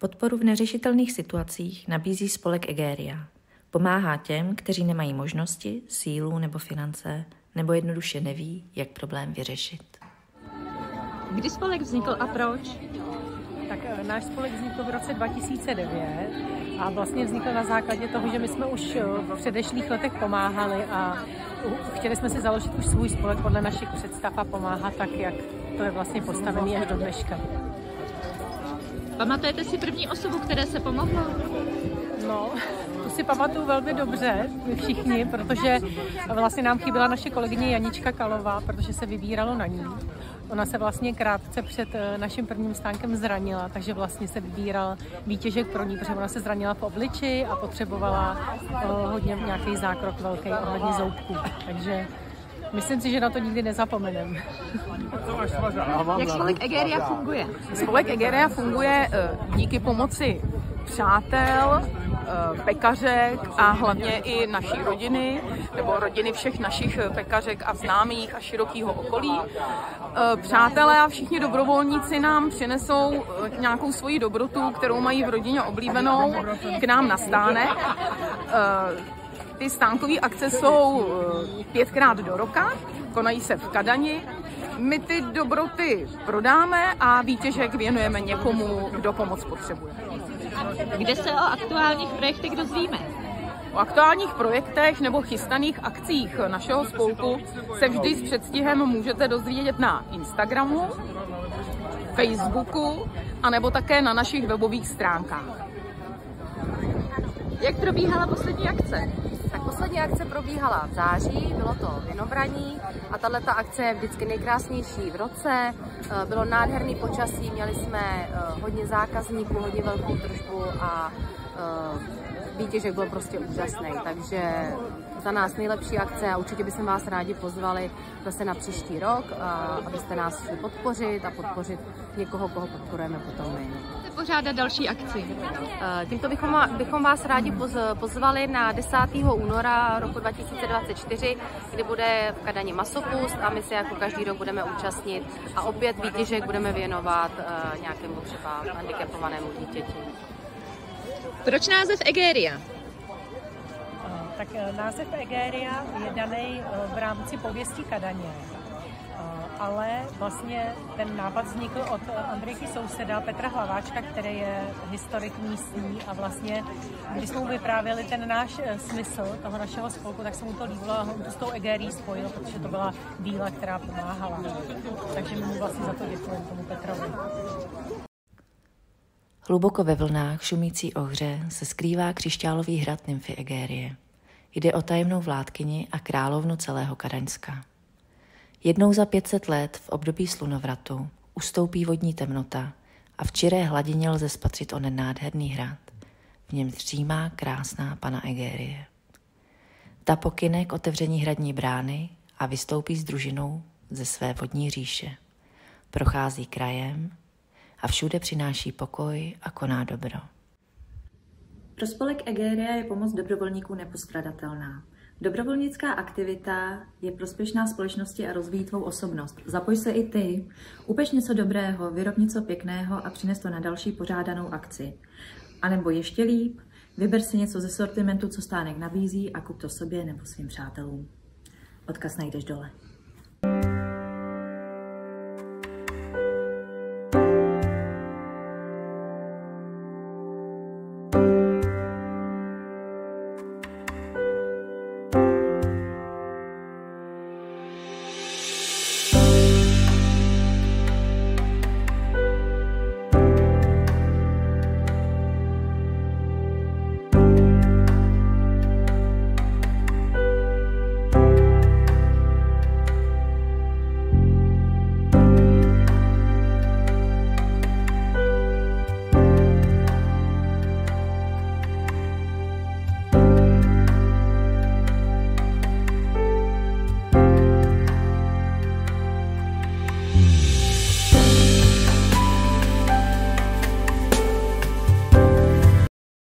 Podporu v neřešitelných situacích nabízí spolek Egeria. Pomáhá těm, kteří nemají možnosti, sílu nebo finance, nebo jednoduše neví, jak problém vyřešit. Kdy spolek vznikl a proč? Tak náš spolek vznikl v roce 2009 a vlastně vznikl na základě toho, že my jsme už v předešlých letech pomáhali a chtěli jsme si založit už svůj spolek podle našich představ a pomáhat tak, jak to je vlastně postavený až do dneška. Pamatujete si první osobu, které se pomohlo? No, to si pamatuju velmi dobře, my všichni, protože vlastně nám chyběla naše kolegyně Janička Kalová, protože se vybíralo na ní. Ona se vlastně krátce před naším prvním stánkem zranila, takže vlastně se vybíral výtěžek pro ní, protože ona se zranila v obliči a potřebovala hodně nějaký zákrok velký ohledně zoubků. Takže myslím si, že na to nikdy nezapomeneme. Jak spolek Egeria funguje? Spolek Egeria funguje díky pomoci přátel, pekařek a hlavně i naší rodiny, nebo rodiny všech našich pekařek a známých a širokého okolí. Přátelé a všichni dobrovolníci nám přinesou nějakou svoji dobrotu, kterou mají v rodině oblíbenou, k nám na stánek. Ty stánkové akce jsou 5krát do roka, konají se v Kadani. My ty dobroty prodáme a výtěžek věnujeme někomu, kdo pomoc potřebuje. Kde se o aktuálních projektech dozvíme? O aktuálních projektech nebo chystaných akcích našeho spolku se vždy s předstihem můžete dozvědět na Instagramu, Facebooku a nebo také na našich webových stránkách. Jak probíhala poslední akce? Tak poslední akce probíhala v září, bylo to Vinobraní a tato akce je vždycky nejkrásnější v roce. Bylo nádherný počasí, měli jsme hodně zákazníků, hodně velkou tržbu a výtěžek byl prostě úžasný, takže za nás nejlepší akce a určitě bychom vás rádi pozvali zase na příští rok, abyste nás šli podpořit a podpořit někoho, koho podporujeme potom my. Pořádat další akci. Tímto bychom vás rádi pozvali na 10. února roku 2024, kdy bude v Kadani masopust a my se jako každý rok budeme účastnit a opět výtěžek budeme věnovat nějakému třeba handicapovanému dítěti. Proč název Egeria? Tak název Egeria je daný v rámci pověsti Kadaně. Ale vlastně ten nápad vznikl od Andrejky souseda Petra Hlaváčka, který je historik místní a vlastně, když jsme mu vyprávěli ten náš smysl toho našeho spolku, tak se mu to líbilo a on to s tou Egerií spojil, protože to byla víla, která pomáhala. Takže my mu vlastně za to děkujeme tomu Petrovi. Hluboko ve vlnách šumící Ohře se skrývá křišťálový hrad nymfy Egerie. Jde o tajemnou vládkyni a královnu celého Kadaňska. Jednou za 500 let v období slunovratu ustoupí vodní temnota a v čiré hladině lze spatřit onen nádherný hrad. V něm dřímá krásná pana Egerie. Ta pokyne k otevření hradní brány a vystoupí s družinou ze své vodní říše. Prochází krajem a všude přináší pokoj a koná dobro. Pro spolek Egeria je pomoc dobrovolníků nepostradatelná. Dobrovolnická aktivita je prospěšná společnosti a rozvíjí tvou osobnost. Zapoj se i ty. Upeč něco dobrého, vyrob něco pěkného a přines to na další pořádanou akci. A nebo ještě líp, vyber si něco ze sortimentu, co stánek nabízí a kup to sobě nebo svým přátelům. Odkaz najdeš dole.